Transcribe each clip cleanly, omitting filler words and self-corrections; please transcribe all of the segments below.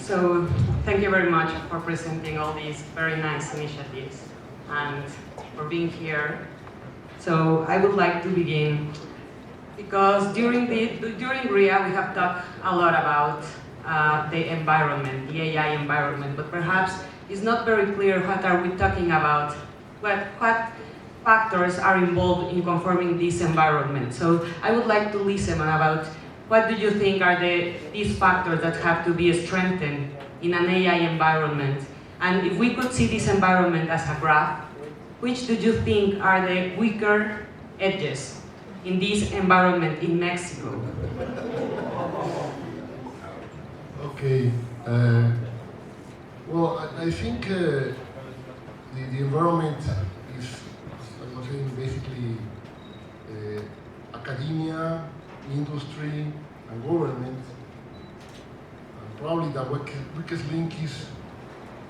So thank you very much for presenting all these very nice initiatives and for being here. So I would like to begin because during RIIAA we have talked a lot about the environment, the AI environment, but perhaps it's not very clear what are we talking about, what factors are involved in conforming this environment. So I would like to listen about what do you think are these factors that have to be strengthened in an AI environment? And if we could see this environment as a graph, which do you think are the weaker edges in this environment in Mexico? Okay. Well, I think the environment is, as I was saying, basically academia, industry, and government. And probably the weakest link is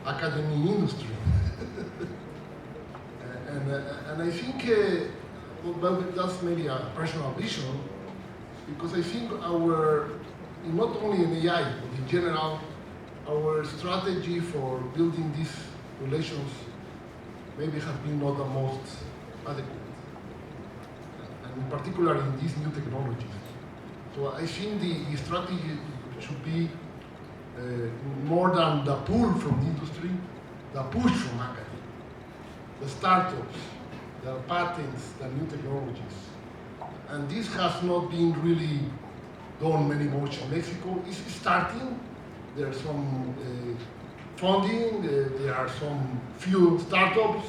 academy industry. and I think well, that's maybe a personal vision, because I think not only in AI, but in general, our strategy for building these relations maybe has been not the most adequate, and in particular in these new technologies. So I think the strategy should be more than the pull from the industry, the push from academia, the startups, the patents, the new technologies. And this has not been really done very much in Mexico. It's starting. There's some funding, there are some few startups,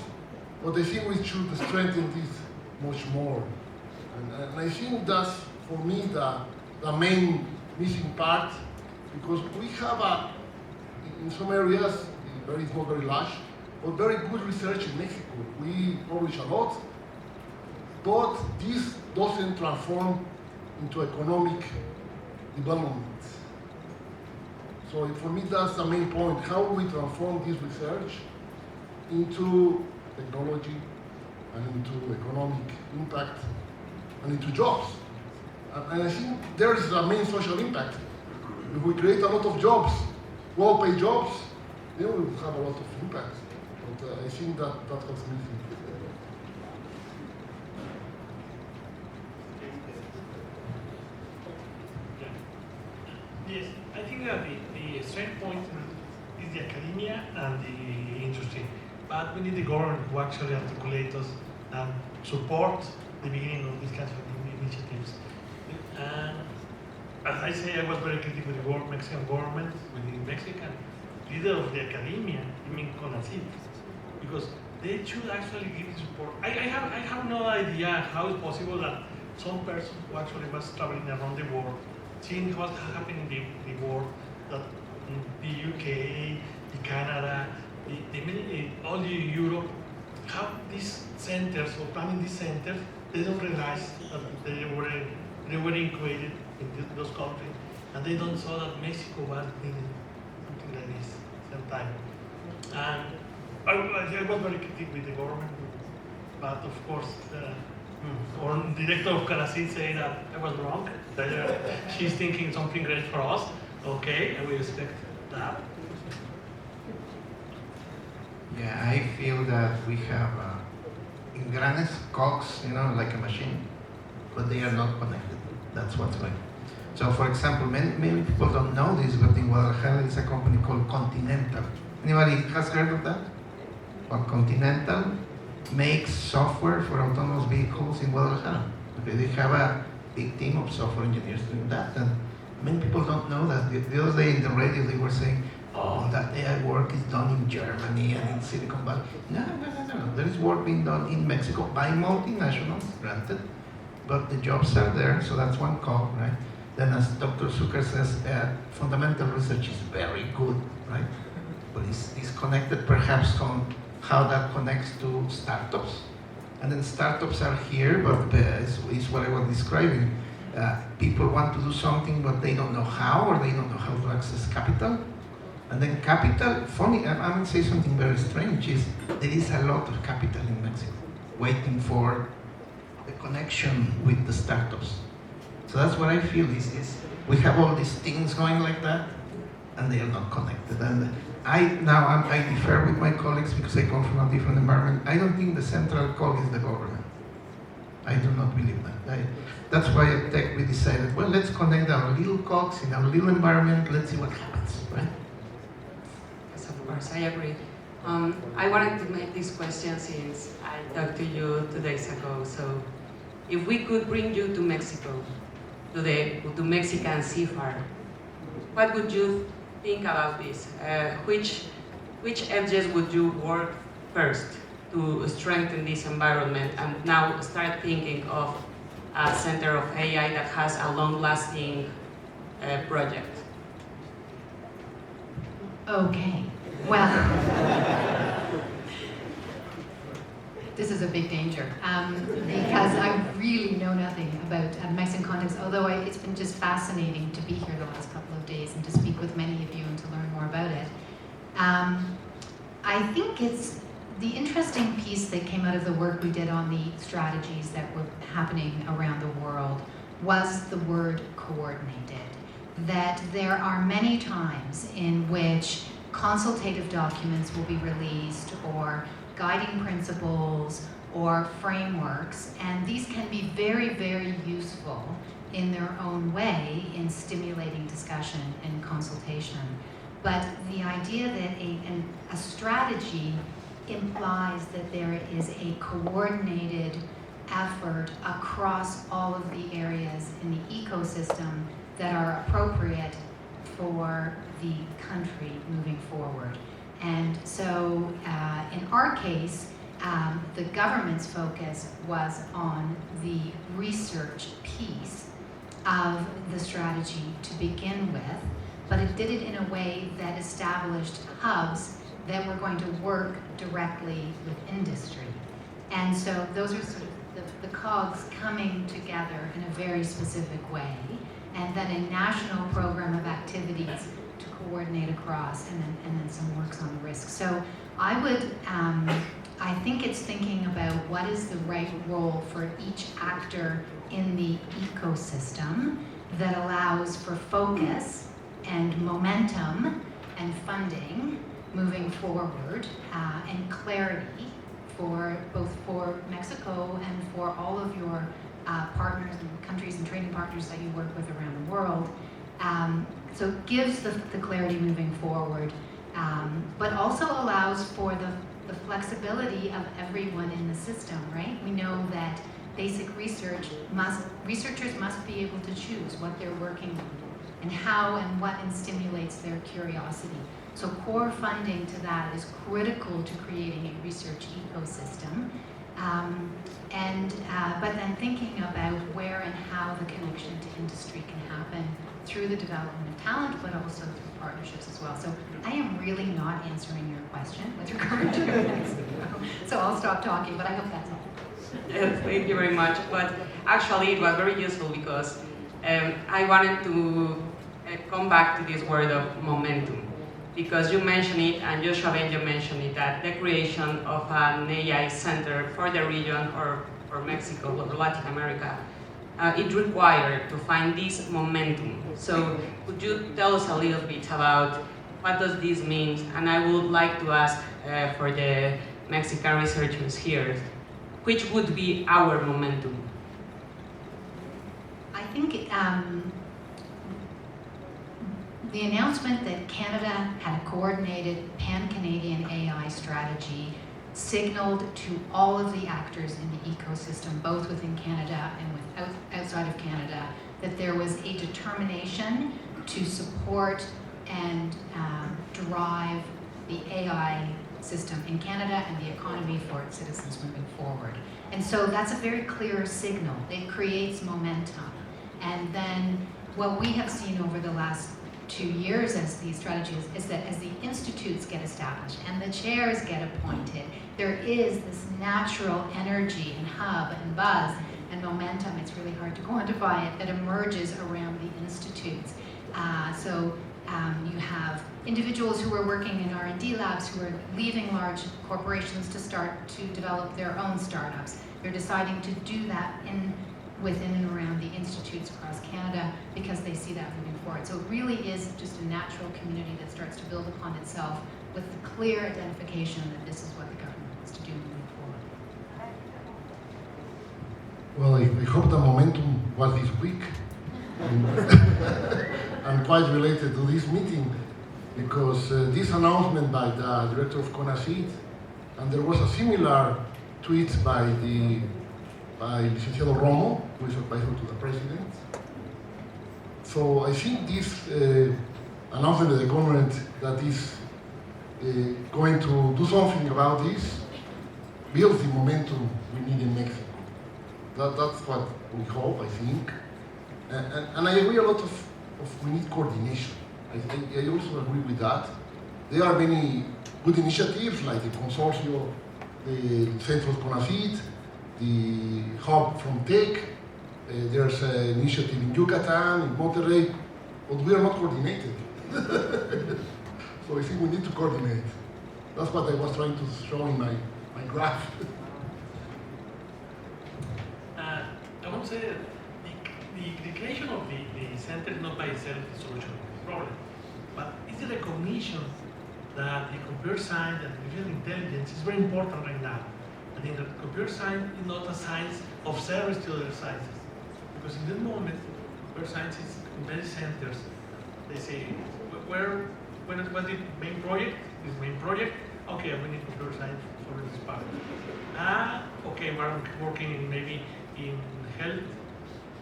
but I think we should strengthen this much more. And I think that's, for me, the main missing part, because we have in some areas, it's not very large, but very good research in Mexico. We publish a lot, but this doesn't transform into economic development. So for me, that's the main point. How we transform this research into technology and into economic impact and into jobs. And I think there is the main social impact. If we create a lot of jobs, well-paid jobs, then we will have a lot of impact. But I think that's what's missing. Yes, I think that the strength point is the academia and the industry. But we need the government who actually articulate us and support the beginning of these kinds of initiatives. And as I say, I was very critical with the Mexican government, with the Mexican leader of the academia, I mean CONACYT, because they should actually give the support. I have no idea how it's possible that some person who actually was traveling around the world, seeing what happened in the world, that the UK, the Canada, all the Europe have these centers or planning these centers. They don't realize that they were incubated in those countries, and they don't saw that Mexico was doing something like this at the time. And I was very critical with the government, but of course, or director of CONACYT said that I was wrong, that she's thinking something great for us. Okay, and we respect that. Yeah, I feel that we have engranes, cogs, like a machine, but they are not connected. That's what's going on. So, for example, many people don't know this, but in Guadalajara there is a company called Continental. Anybody has heard of that? Well, Continental makes software for autonomous vehicles in Guadalajara. Okay, they have a big team of software engineers doing that, and many people don't know that. The other day in the radio they were saying, oh, that AI work is done in Germany and in Silicon Valley. No. There is work being done in Mexico by multinationals, granted, but the jobs are there, so that's one call, right? Then as Dr. Sucar says, fundamental research is very good, right? But it's connected perhaps on how that connects to startups. And then startups are here, but it's what I was describing. People want to do something, but they don't know how, or they don't know how to access capital. And then capital, funny, I'm going to say something very strange, is there is a lot of capital in Mexico waiting for the connection with the startups. So that's what I feel is we have all these things going like that, and they are not connected. And I differ with my colleagues because I come from a different environment. I don't think the central cog is the government. I do not believe that. That's why at Tech we decided, well, let's connect our little cogs in our little environment, let's see what happens, right? Yes, of course, I agree. I wanted to make this question since I talked to you 2 days ago. So if we could bring you to Mexico, to Mexican CIFAR, what would you think about this? Which edges would you work first to strengthen this environment and now start thinking of a center of AI that has a long-lasting project? Okay, well, this is a big danger because I really know nothing about Mexican context, although it's been just fascinating to be here the last couple of days and to speak with many of you and to learn more about it. I think it's the interesting piece that came out of the work we did on the strategies that were happening around the world was the word coordinated. That there are many times in which consultative documents will be released or guiding principles or frameworks, and these can be very, very useful in their own way in stimulating discussion and consultation. But the idea that a strategy implies that there is a coordinated effort across all of the areas in the ecosystem that are appropriate for the country moving forward. And so in our case, the government's focus was on the research piece of the strategy to begin with, but it did it in a way that established hubs that were going to work directly with industry. And so those are sort of the cogs coming together in a very specific way, and then a national program of activities to coordinate across, and then some works on the risk. So I would, I think it's thinking about what is the right role for each actor in the ecosystem that allows for focus and momentum and funding moving forward, and clarity for both for Mexico and for all of your partners and countries and trading partners that you work with around the world. So it gives the clarity moving forward, but also allows for the flexibility of everyone in the system, right? We know that basic researchers must be able to choose what they're working on and how and what stimulates their curiosity. So core funding to that is critical to creating a research ecosystem. But then thinking about where and how the connection to industry can happen through the development of talent, but also through partnerships as well. So I am really not answering your question with regard to Mexico. So I'll stop talking, but I hope that's all. Yes, thank you very much. But actually it was very useful because I wanted to come back to this word of momentum. Because you mentioned it, and Joshua Benjo mentioned it, that the creation of an AI center for the region or for Mexico or Latin America, it required to find this momentum. So could you tell us a little bit about what does this mean? And I would like to ask for the Mexican researchers here, which would be our momentum? I think the announcement that Canada had a coordinated pan-Canadian AI strategy signaled to all of the actors in the ecosystem, both within Canada and outside of Canada, that there was a determination to support and drive the AI system in Canada and the economy for its citizens moving forward. And so that's a very clear signal. It creates momentum. And then what we have seen over the last 2 years as these strategies is that as the institutes get established and the chairs get appointed, there is this natural energy and hub and buzz and momentum, it's really hard to quantify it, that emerges around the institutes. You have individuals who are working in R&D labs who are leaving large corporations to start to develop their own startups. They're deciding to do that in within and around the institutes across Canada because they see that moving forward. So it really is just a natural community that starts to build upon itself with the clear identification that this is what the government wants to do moving forward. Well, I hope the momentum was this week. And quite related to this meeting, because this announcement by the director of CONACYT, and there was a similar tweet by Licenciado Romo, who is advisor to the president. So I think this announcement of the government that is going to do something about this builds the momentum we need in Mexico. That's what we hope, I think. And I agree a lot of we need coordination. I also agree with that. There are many good initiatives like the Consortium, the Centro of CONACYT, the Hub from Tech. There's an initiative in Yucatan, in Monterrey, but we are not coordinated. So I think we need to coordinate. That's what I was trying to show in my graph. I want to say that the creation of the center is not by itself the solution of the problem, but it's the recognition that the computer science and artificial intelligence is very important right now. I think that computer science is not a science of service to other sciences, because in this moment, computer science is in many centers. They say, what's the main project? This main project? Okay, we need computer science for this part. Okay, we're working maybe in health,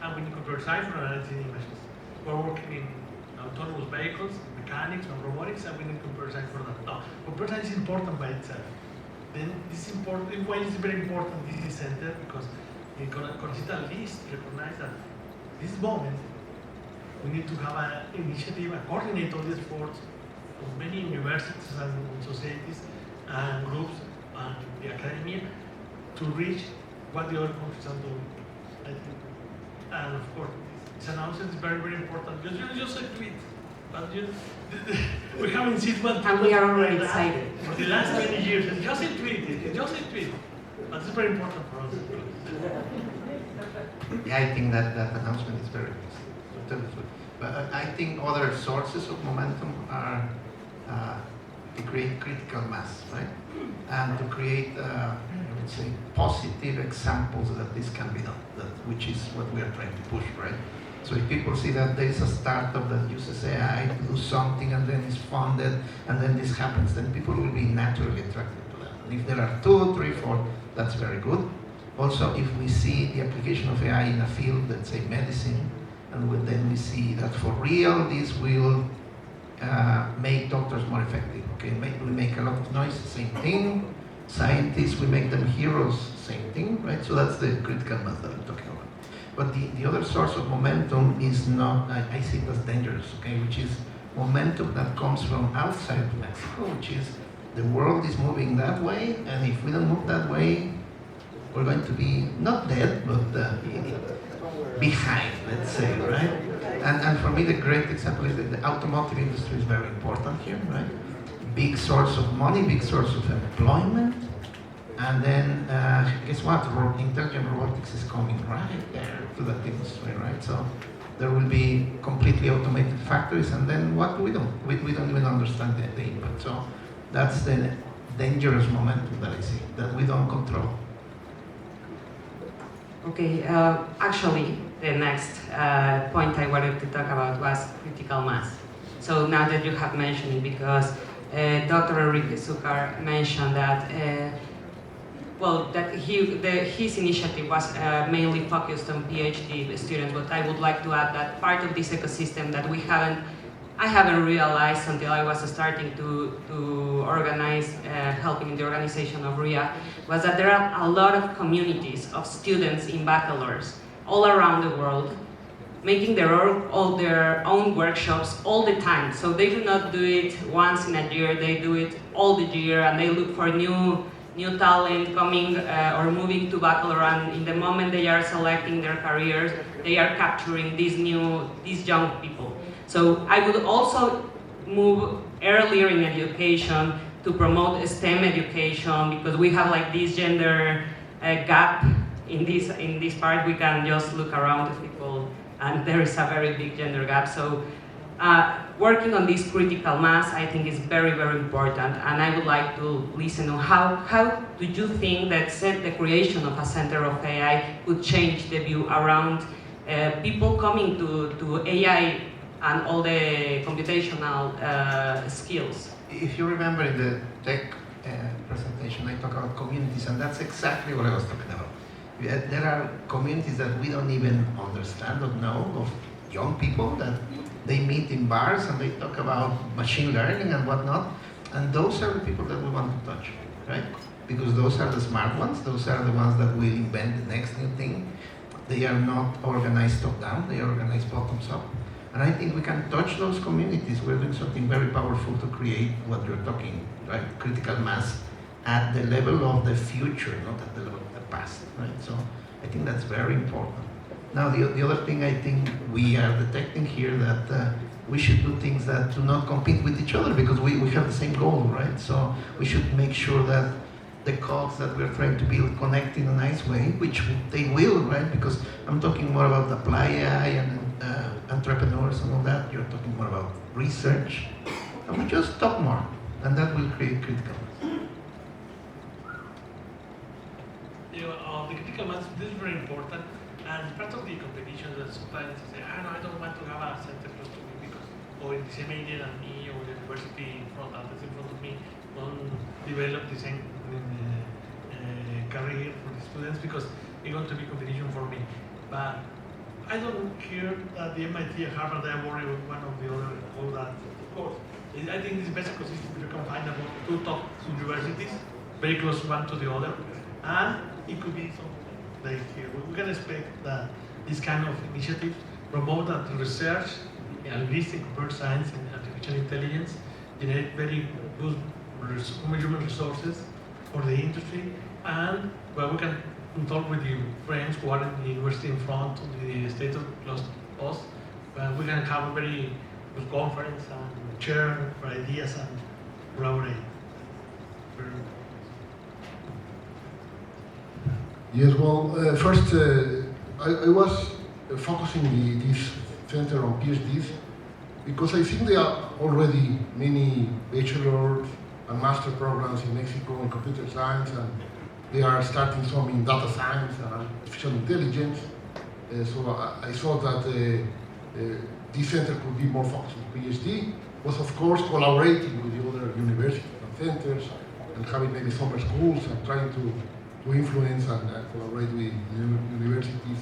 and we need computer science for analyzing images. We're working in autonomous vehicles, mechanics, and robotics, and we need computer science for that. No, computer science is important by itself. Then this is important. Why is it very important? This center because the CONACYT at least recognize that this moment we need to have an initiative, and coordinate all these efforts of many universities and societies and groups and the academia to reach what the other countries are doing. I think. And of course, this announcement is very, very important. Just a tweet, but we haven't seen what. And we are already excited. For the last 20 years, it's just a tweet. But it's very important for us. Yeah, I think that announcement is very good. But I think other sources of momentum are to create critical mass, right? And to create, I would say, positive examples that this can be done, which is what we are trying to push, right? So if people see that there is a startup that uses AI to do something and then is funded and then this happens, then people will be naturally attracted to that. And if there are 2, 3, 4, that's very good. Also, if we see the application of AI in a field, let's say medicine, and then we see that for real, this will make doctors more effective. Okay, we make a lot of noise, same thing. Scientists, we make them heroes, same thing, right? So that's the critical mass that I'm talking about. But the other source of momentum is not, I see it as dangerous, okay, which is momentum that comes from outside of Mexico, which is the world is moving that way, and if we don't move that way, we're going to be not dead, but behind, let's say, right? And for me, the great example is that the automotive industry is very important here, right? Big source of money, big source of employment, and then guess what? Intelligent robotics is coming right there to that industry, right? So there will be completely automated factories, and then what do? We don't even understand the impact. So that's the dangerous momentum that I see, that we don't control. Okay, actually, the next point I wanted to talk about was critical mass. So now that you have mentioned it, because Dr. Enrique Sucar mentioned that, that his initiative was mainly focused on PhD students, but I would like to add that part of this ecosystem that I haven't realized until I was starting to organize, helping in the organization of RIIAA, was that there are a lot of communities of students in bachelors all around the world, making all their own workshops all the time. So they do not do it once in a year, they do it all the year, and they look for new talent coming or moving to bachelor, and in the moment they are selecting their careers, they are capturing these young people. So I would also move earlier in education to promote STEM education, because we have like this gender gap in this part, we can just look around the people, and there is a very big gender gap. So working on this critical mass, I think, is very, very important. And I would like to listen on how do you think that the creation of a Center of AI could change the view around people coming to AI and all the computational skills? If you remember in the tech presentation, I talked about communities, and that's exactly what I was talking about. There are communities that we don't even understand or know, of young people that they meet in bars and they talk about machine learning and whatnot, and those are the people that we want to touch, right? Because those are the smart ones, those are the ones that will invent the next new thing. They are not organized top-down, they are organized bottoms-up. And I think we can touch those communities. We're doing something very powerful to create what you're talking, right? Critical mass at the level of the future, not at the level of the past, right? So I think that's very important. Now, the other thing I think we are detecting here that we should do things that do not compete with each other, because we have the same goal, right? So we should make sure that the cogs that we're trying to build connect in a nice way, which they will, right? Because I'm talking more about apply AI and entrepreneurs and all that. You're talking more about research. And we just talk more, and that will create critical mass. The critical mass, this is very important. And part of the competition that sometimes say, no, I don't want to have a center close to me because, or in the same area than me, or the university in front of me, don't develop the same career for the students because it's going to be competition for me. But I don't care that the MIT and Harvard, they are worried with one of the other, all that, of course. I think it's the best ecosystem you can find about two top universities, very close one to the other, and it could be something like here. We can expect that this kind of initiatives promote that research, linguistics, computer science, and artificial intelligence, generate very good human resources for the industry, and we can talk with you friends who are in the university in front of the state of close to us, but we can have a very good conference and share our ideas and collaborate. Yes, well, first, I was focusing this center on PhDs because I think there are already many bachelor and master programs in Mexico in computer science, and they are starting some in data science and artificial intelligence. So I thought that this center could be more focused on PhD, but of course collaborating with the other universities and centers and having maybe summer schools and trying to influence and collaborate with universities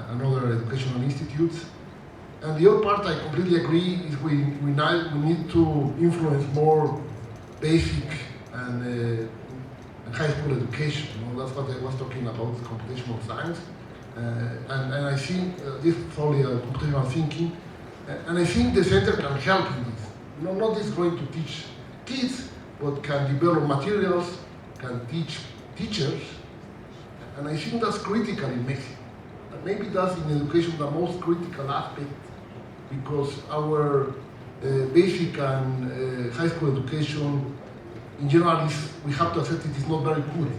and other educational institutes. And the other part I completely agree is we need to influence more basic and high school education. You know, that's what I was talking about, computational science. And I think this is only a computational thinking. And I think the center can help in this. You know, not just going to teach kids, but can develop materials, can teach teachers, and I think that's critical in Mexico. And maybe that's in education the most critical aspect, because our basic and high school education, in general, we have to accept it is not very good.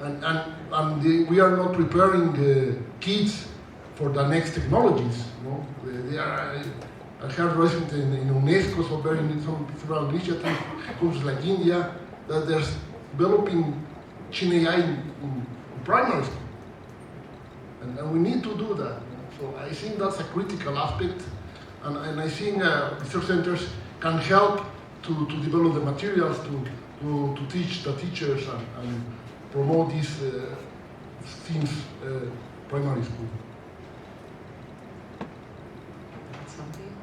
and we are not preparing kids for the next technologies. You know? They are, I heard recently in UNESCO, so some several initiatives, countries like India, that there's developing Chin AI in primary school. And we need to do that. So I think that's a critical aspect. And I think research centers can help to develop the materials to teach the teachers and promote these things primary school.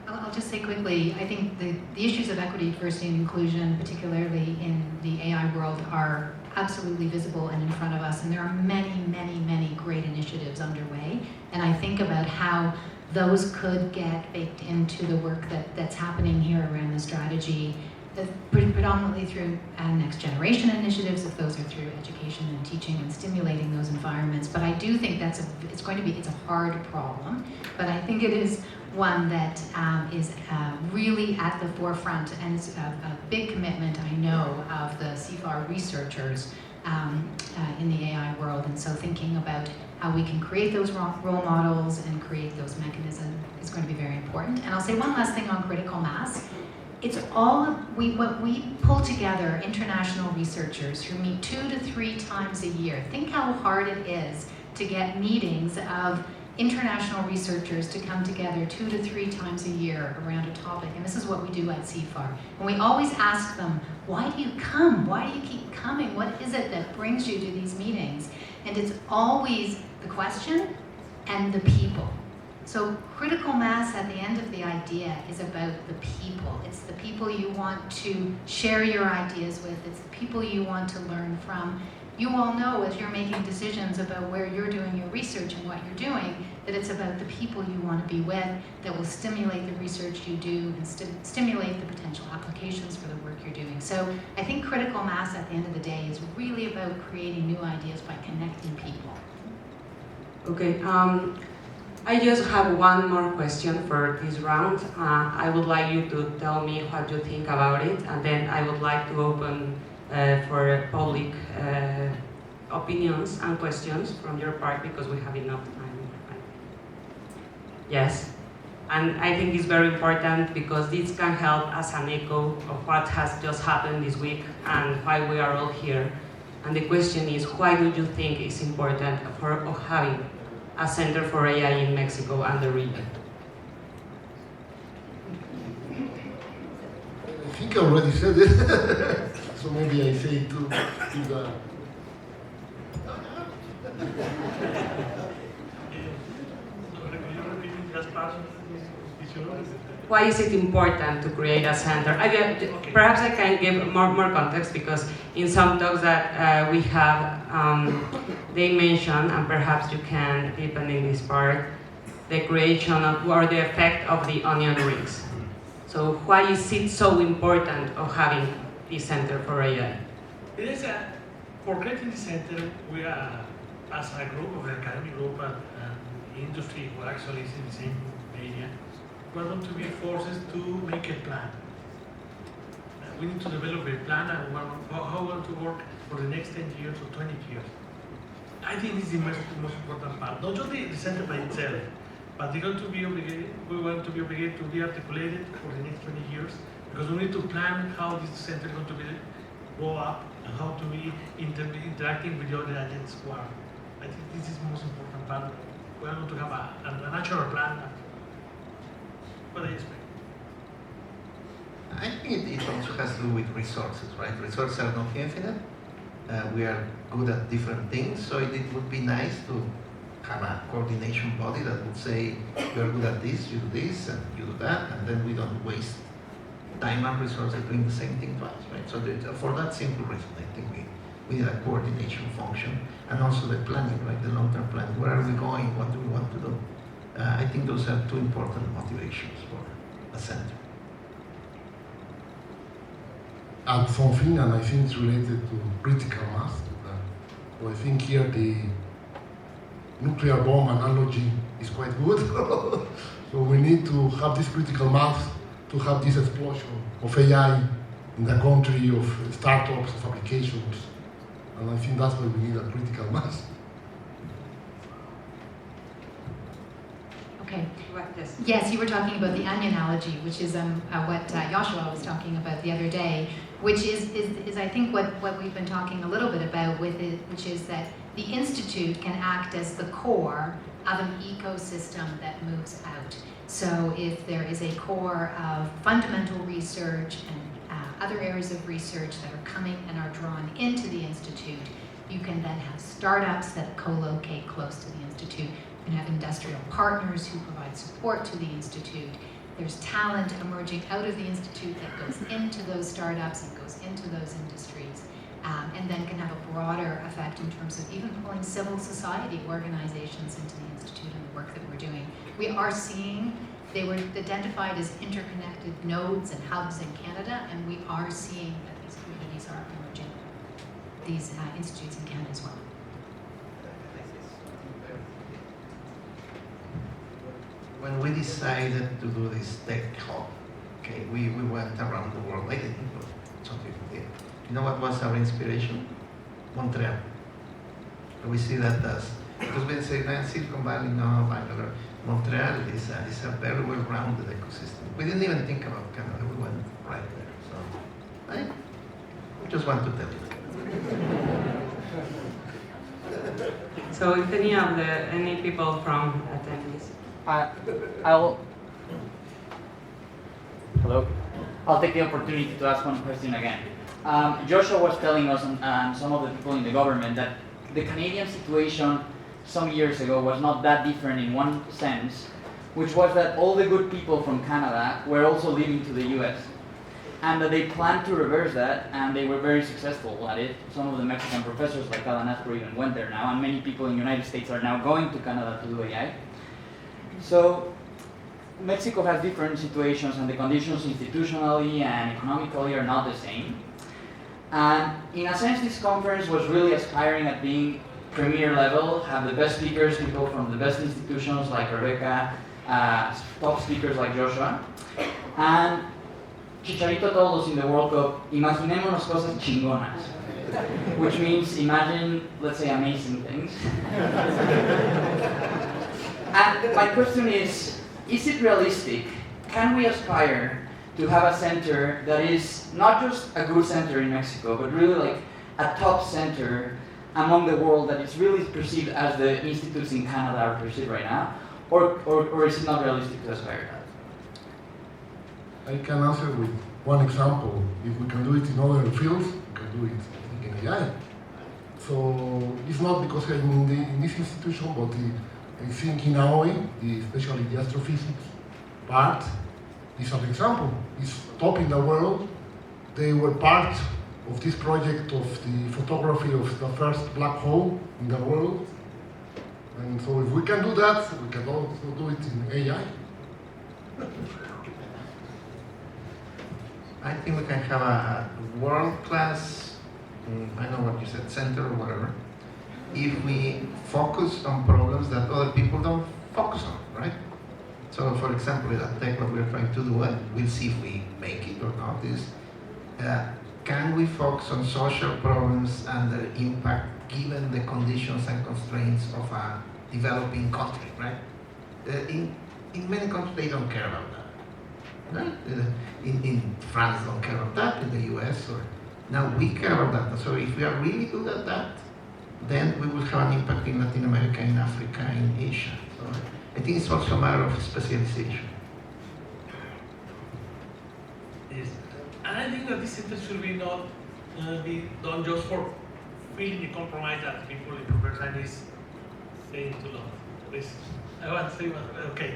I'll just say quickly, I think the issues of equity, diversity, and inclusion, particularly in the AI world, are absolutely visible and in front of us. And there are many, many, many great initiatives underway. And I think about how those could get baked into the work that's happening here around the strategy, predominantly through next generation initiatives, if those are through education and teaching and stimulating those environments. But I do think it's a hard problem, but I think it is one that is really at the forefront, and it's a big commitment, I know, of the CIFAR researchers in the AI world. And so thinking about how we can create those role models and create those mechanisms is going to be very important. And I'll say one last thing on critical mass. It's all, we pull together international researchers who meet 2 to 3 times a year. Think how hard it is to get meetings of international researchers to come together 2 to 3 times a year around a topic. And this is what we do at CIFAR. And we always ask them, why do you come? Why do you keep coming? What is it that brings you to these meetings? And it's always the question and the people. So critical mass at the end of the idea is about the people. It's the people you want to share your ideas with. It's the people you want to learn from. You all know as you're making decisions about where you're doing your research and what you're doing, that it's about the people you want to be with that will stimulate the research you do and stimulate the potential applications for the work you're doing. So I think critical mass at the end of the day is really about creating new ideas by connecting people. Okay, I just have one more question for this round. I would like you to tell me what you think about it, and then I would like to open for public opinions and questions from your part, because we have enough time. Yes, and I think it's very important because this can help as an echo of what has just happened this week and why we are all here. And the question is, why do you think it's important for having a Center for AI in Mexico and the region? I think I already said it, so maybe I say it to the... Why is it important to create a center? Perhaps I can give more context, because in some talks that we have, they mention, and perhaps you can deepen in this part, the creation of, or the effect of the onion rings. So why is it so important of having this Center for AI? It is for creating the center, we are, as a group of the academic group and industry, who actually is in the same area, we're going to be forced to make a plan. We need to develop a plan and how we're going to work for the next 10 years or 20 years. I think this is the most important part. Not just the center by itself, but we're going to be obligated to be articulated for the next 20 years, because we need to plan how this center is going to grow up and how to be interacting with the other agents who are. I think this is the most important part. We're going to have a natural plan. What do you expect? I think it also has to do with resources, right? Resources are not infinite. We are good at different things, so it would be nice to have a coordination body that would say, you're good at this, you do this, and you do that, and then we don't waste time and resources doing the same thing twice, right? So for that simple reason, I think we need a coordination function, and also the planning, right? The long-term planning. Where are we going? What do we want to do? I think those are two important motivations for a center. Add something, and I think it's related to critical mass. So I think here the nuclear bomb analogy is quite good. So we need to have this critical mass to have this explosion of AI in the country, of startups, of applications. And I think that's why we need a critical mass. Okay. Yes, you were talking about the onion analogy, which is what Joshua was talking about the other day, which is I think what we've been talking a little bit about with it, which is that the Institute can act as the core of an ecosystem that moves out. So if there is a core of fundamental research and other areas of research that are coming and are drawn into the Institute, you can then have startups that co-locate close to the Institute. You can have industrial partners who provide support to the Institute. There's talent emerging out of the Institute that goes into those startups and goes into those industries, and then can have a broader effect in terms of even pulling civil society organizations into the Institute and the work that we're doing. We are seeing, they were identified as interconnected nodes and hubs in Canada, and we are seeing that these communities are emerging, these institutes in Canada as well. When we decided to do this tech hub, okay, we went around the world. I didn't, but some people did. You know what was our inspiration? Montreal. We see that as, because when say Silicon Valley, no, Bangalore, Montreal is a very well-rounded ecosystem. We didn't even think about Canada, we went right there. So I just want to tell you. So if any people from attendees. Hello. I'll take the opportunity to ask one question again. Joshua was telling us and some of the people in the government that the Canadian situation some years ago was not that different in one sense, which was that all the good people from Canada were also leaving to the US. And that they planned to reverse that, and they were very successful at it. Some of the Mexican professors like Alan Asper even went there now, and many people in the United States are now going to Canada to do AI. So Mexico has different situations, and the conditions institutionally and economically are not the same. And in a sense, this conference was really aspiring at being premier level, have the best speakers, people from the best institutions like Rebecca, top speakers like Joshua. And Chicharito told us in the World Cup, imaginémonos cosas chingonas, which means imagine, let's say, amazing things. And my question is it realistic? Can we aspire to have a center that is not just a good center in Mexico, but really like a top center among the world that is really perceived as the institutes in Canada are perceived right now? Or is it not realistic to aspire to that? I can answer with one example. If we can do it in other fields, we can do it in AI. So it's not because I'm in this institution, but I think INAOE, especially the astrophysics part, is an example. It's top in the world. They were part of this project of the photography of the first black hole in the world. And so if we can do that, we can also do it in AI. I think we can have a world-class, I know what you said, center or whatever, if we focus on problems that other people don't focus on, right? So, for example, at Tech, what we're trying to do, and we'll see if we make it or not, is can we focus on social problems and their impact given the conditions and constraints of a developing country, right? In many countries, they don't care about that. Right? In France, don't care about that. In the US, or now we care about that. So if we are really good at that, then we will have an impact in Latin America, in Africa, in Asia. So I think it's also a matter of specialization. Yes, and I think that this center should be not be done just for feeling the compromise that people in computer science is saying too long. Please, I want to say, okay,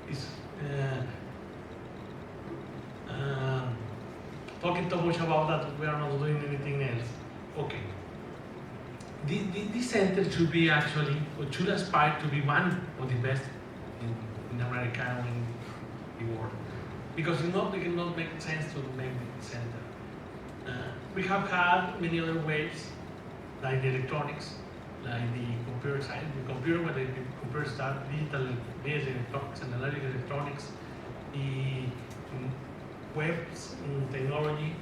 it's talking too much about that, we are not doing anything else. Okay. This center should be actually, or should aspire to be one of the best in America and in the world. Because it cannot make sense to make the center. We have had many other ways, like the electronics, like the computer science, the computer, when the computer starts, digital based electronics and analytic electronics, the webs technology,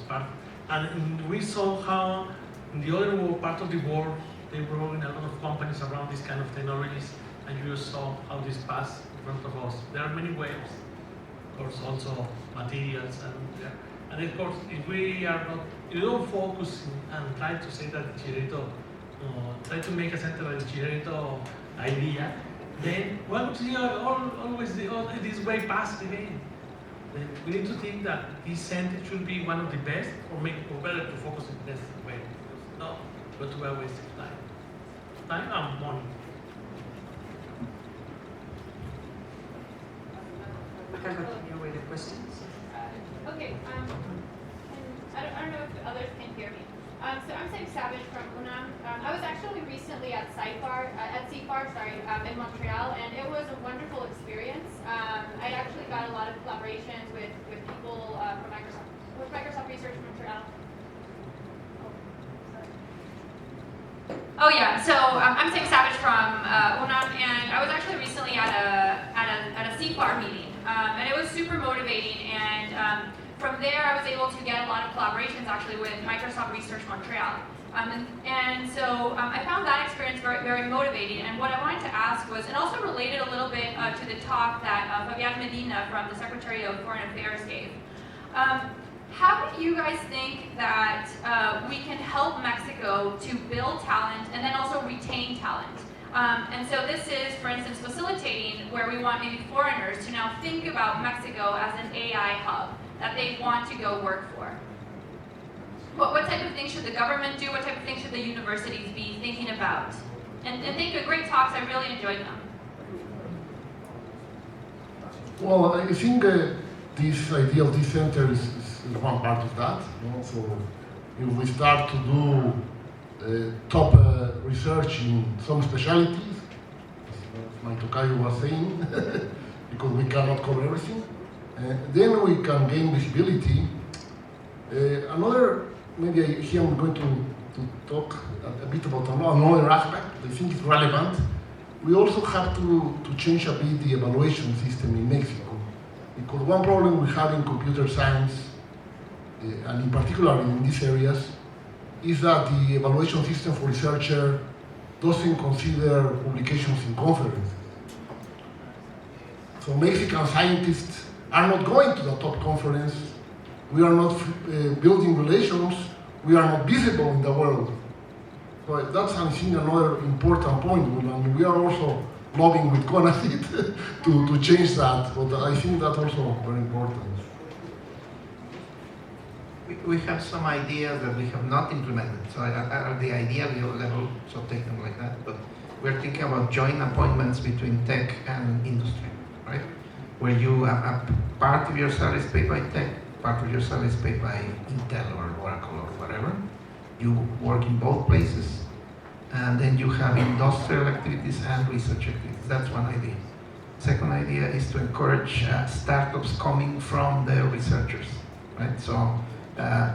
part. And we saw how in the other part of the world, they were growing a lot of companies around these kind of technologies, and you saw how this passed in front of us. There are many ways, of course, also materials, and of course, if we are not, you don't focus and try to say that Chicharito, try to make a center of the Chicharito idea, then one would see always this way past again. Then we need to think that this center should be one of the best, or better to focus on this way. No, but we are wasting time and money. We can continue with the questions. Okay, I don't know if others can hear me. So I'm Sam Savage from UNAM. I was actually recently at CIFAR, in Montreal, and it was a wonderful experience. I actually got a lot of collaborations with people from Microsoft. With Microsoft Research Montreal. Oh yeah, so I'm Sam Savage from UNAM, and I was actually recently at a CIFAR meeting, and it was super motivating. And from there, I was was able to get a lot of collaborations actually with Microsoft Research Montreal. I found that experience very, very motivating. And what I wanted to ask was, and also related a little bit to the talk that Fabián Medina from the Secretary of Foreign Affairs gave. How do you guys think that we can help Mexico to build talent and then also retain talent? And so this is, for instance, facilitating where we want maybe foreigners to now think about Mexico as an AI hub that they want to go work for. What type of things should the government do? What type of things should the universities be thinking about? And thank you, great talks, I really enjoyed them. Well, I think this idea of this center is one part of that. So if we start to do top research in some specialties, as my tocayo was saying, because we cannot cover everything, then we can gain visibility. Maybe here I'm going to talk a bit about another aspect that I think is relevant. We also have to change a bit the evaluation system in Mexico, because one problem we have in computer science, and in particular in these areas, is that the evaluation system for researcher doesn't consider publications in conferences. So Mexican scientists are not going to the top conference. We are not building relations. We are not visible in the world. So that's, I think, another important point. And we are also lobbying with CONACYT to change that. But I think that's also very important. We have some ideas that we have not implemented. So at the idea level, so take them like that. But we're thinking about joint appointments between tech and industry, right? Where you a part of your salary is paid by tech, part of your salary is paid by Intel or Oracle or whatever. You work in both places, and then you have industrial activities and research activities. That's one idea. Second idea is to encourage startups coming from the researchers, right? So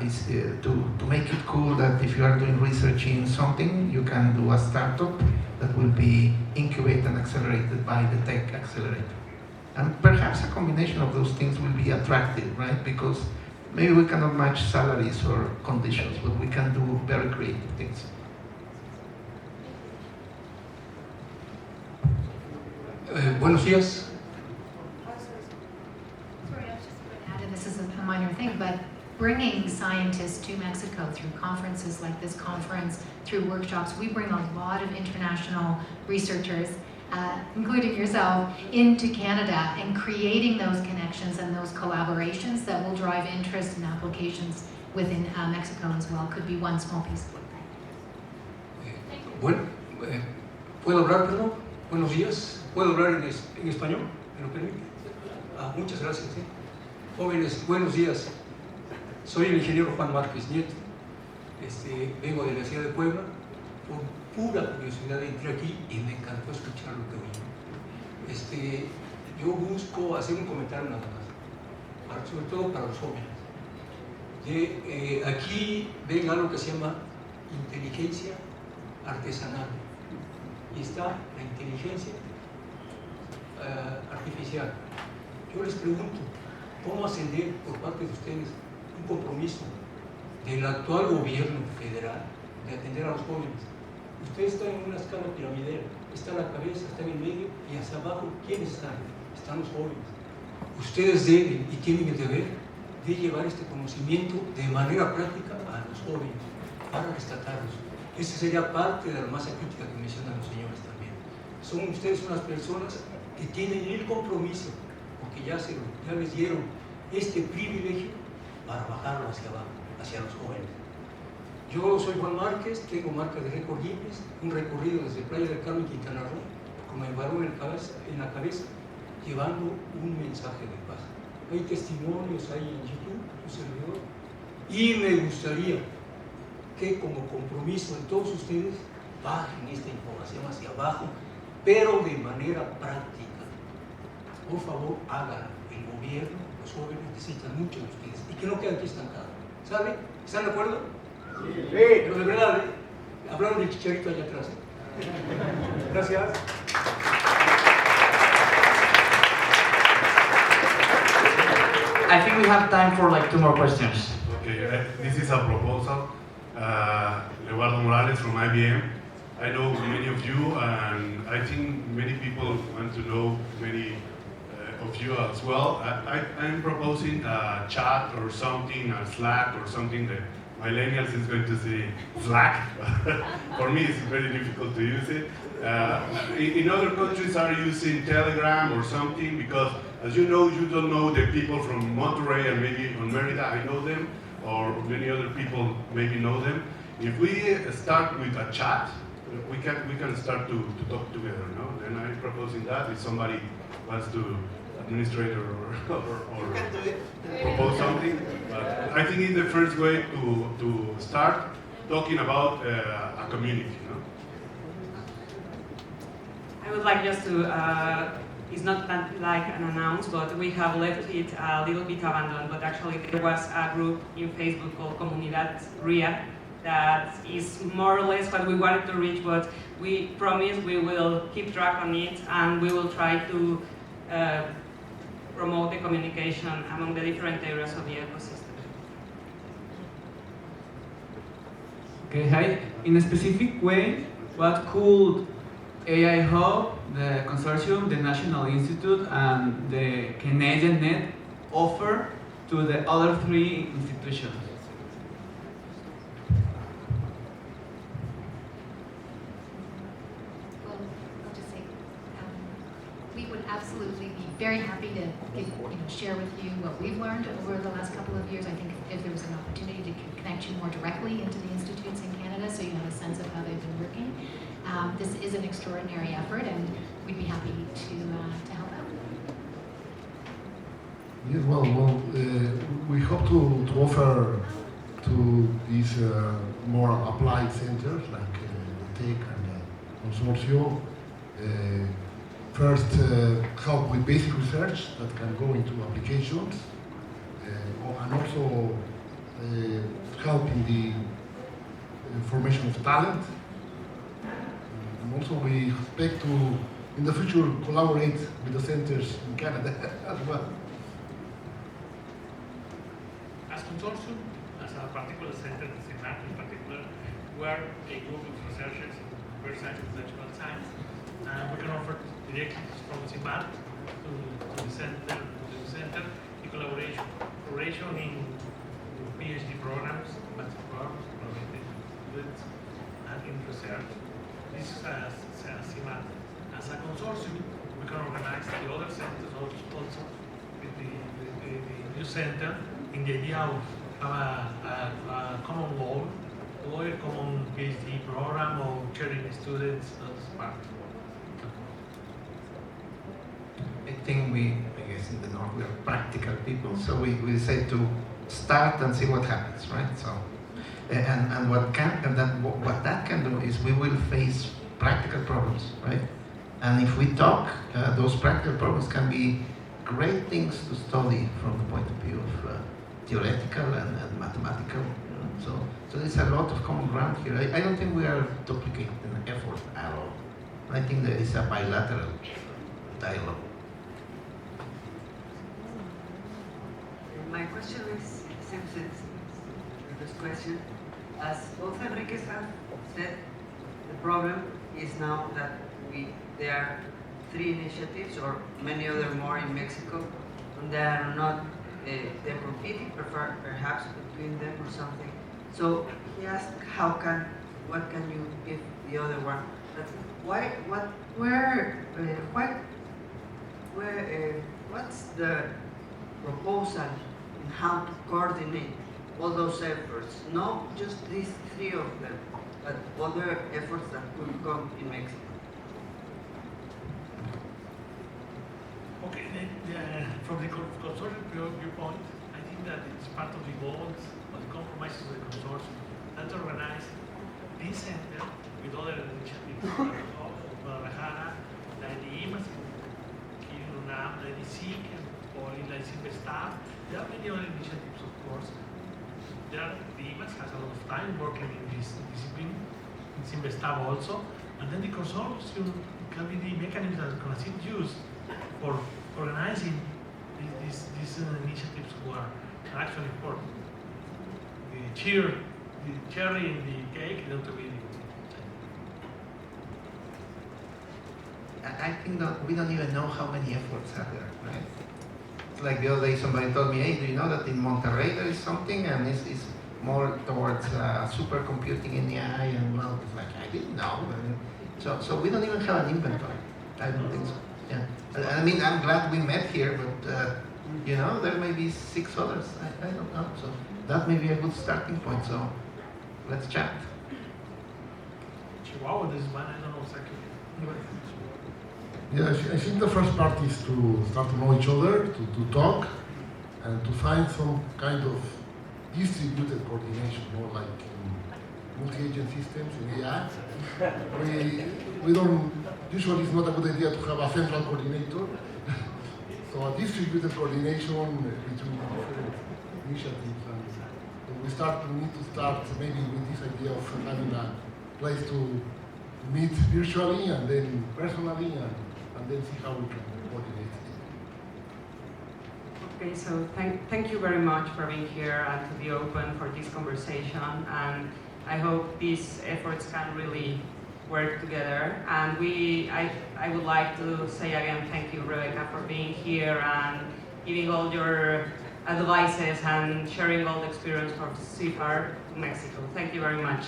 is to make it cool that if you are doing research in something, you can do a startup that will be incubated and accelerated by the tech accelerator. And perhaps a combination of those things will be attractive, right? Because maybe we cannot match salaries or conditions, but we can do very creative things. Buenos días. Sorry, I was just going to add, and this is a minor thing, but bringing scientists to Mexico through conferences like this conference, through workshops, we bring a lot of international researchers, including yourself, into Canada, and creating those connections and those collaborations that will drive interest and applications within Mexico as well. Could be one small piece of it. ¿Puedo hablar, perdón? Buenos días. ¿Puedo hablar en español? ¿Me lo permite? Muchas gracias. Jóvenes, buenos días. Soy el ingeniero Juan Márquez Nieto. Vengo de la ciudad de Puebla. Por pura curiosidad entré aquí y me encantó escuchar lo que oí. Yo busco hacer un comentario nada más, sobre todo para los jóvenes. Aquí ven algo que se llama inteligencia artesanal. Y está la inteligencia artificial. Yo les pregunto, ¿cómo ascender por parte de ustedes un compromiso del actual gobierno federal de atender a los jóvenes? Ustedes están en una escala piramidal, está la cabeza, está en el medio y hacia abajo, ¿quiénes están? Están los jóvenes. Ustedes deben y tienen el deber de llevar este conocimiento de manera práctica a los jóvenes para rescatarlos. Esa sería parte de la masa crítica que mencionan los señores también. Son ustedes unas personas que tienen el compromiso, porque ya les dieron este privilegio para bajarlo hacia abajo, hacia los jóvenes. Yo soy Juan Márquez, tengo marca de récord Guinness, un recorrido desde Playa del Carmen, Quintana Roo, con el varón en la cabeza, llevando un mensaje de paz. Hay testimonios ahí en YouTube, un servidor, y me gustaría que como compromiso de todos ustedes bajen esta información hacia abajo, pero de manera práctica. Por favor, háganlo. El gobierno, los jóvenes necesitan mucho de ustedes y que no queden aquí estancados. ¿Sabe? ¿Están de acuerdo? Sí. Pero de verdad, hablaron del chicharito allá atrás. Gracias. I think we have time for like 2 more questions. Okay, this is a proposal. Eduardo Morales from IBM. I know many of you, and I think many people want to know many of you as well. I'm proposing a chat or something, a Slack or something that millennials is going to say Slack. For me, it's very difficult to use it. In other countries are using Telegram or something because, as you know, you don't know the people from Monterrey and maybe on Merida, I know them, or many other people maybe know them. If we start with a chat, we can start to talk together, no? And I'm proposing that if somebody wants to administrate or propose something. But I think it's the first way to start talking about a community, no? I would like just to, it's not that like an announce, but we have left it a little bit abandoned, but actually there was a group in Facebook called Comunidad RIIAA that is more or less what we wanted to reach, but we promise we will keep track on it and we will try to promote the communication among the different areas of the ecosystem. Okay, hi. In a specific way, what could AI Hub, the Consortium, the National Institute, and the Canadian Net offer to the other 3 institutions? Well, I'll just say, we would absolutely be very happy to share with you what we've learned over the last couple of years. I think if there was an opportunity to connect you more directly into the institutes in Canada so you have a sense of how they've been working. This is an extraordinary effort, and we'd be happy to help out. Yes, well, we hope to offer to these more applied centers like the TEC and the Consortium. First, help with basic research that can go into applications, and also help in the formation of talent. And also we expect to, in the future, collaborate with the centers in Canada as well. As Consortium, as a particular center, the CIMAT in particular, we are a group of researchers in computer science and electrical science, and we can offer directly from CIMAT to the center the collaboration in PhD programs, master programs, students, and in research. This is as CIMAT. As a consortium, we can organize the other centers also with the new center in the idea of have a common goal, or a common PhD program, or sharing students as part. I think I guess in the North we are practical people, so we decide to start and see what happens, right? So, and what that can do is we will face practical problems, right? And if we talk, those practical problems can be great things to study from the point of view of theoretical and mathematical. So there's a lot of common ground here. I don't think we are duplicating an effort at all. I think there is a bilateral dialogue. My question is same sense. This question, as both Enriques have said, the problem is now that there are 3 initiatives or many other more in Mexico, and they are not they're competing perhaps between them or something. So he asked, what can you give the other one? That's what's the proposal in how to coordinate all those efforts? Not just these 3 of them, but other efforts that could come in Mexico. Okay, from the consortium viewpoint, I think that it's part of the goals or the compromises of the consortium that organize this center with other initiatives, Guadalajara, like the IMAS, UNAM, like the SIC, and Poly, like CIFAR. There are many other initiatives, of course. The IMAS has a lot of time working in this discipline, in CIFAR also, and then the consortium can be the mechanism that CONACYT use for organizing these initiatives who are actually for the cherry in the cake, not to be. I think that we don't even know how many efforts are there, right? It's like the other day somebody told me, hey, do you know that in Monterrey there is something and it's more towards supercomputing in the AI, and well, it's like, I didn't know. So we don't even have an inventory. I don't think so. Yeah. I mean, I'm glad we met here, but you know, there may be 6 others. I don't know. So that may be a good starting point. So let's chat. Chihuahua, this one, I don't know exactly. Yeah, I think the first part is to start to know each other, to talk, and to find some kind of distributed coordination, more like in multi-agent systems in AI. We don't, usually it's not a good idea to have a central coordinator. So a distributed coordination between different initiatives. And we need to start maybe with this idea of having a place to meet virtually and then personally and then see how we can coordinate it. Okay, so thank you very much for being here and to be open for this conversation. And I hope these efforts can really work together. And I would like to say again, thank you, Rebecca, for being here and giving all your advices and sharing all the experience for CIFAR to Mexico. Thank you very much.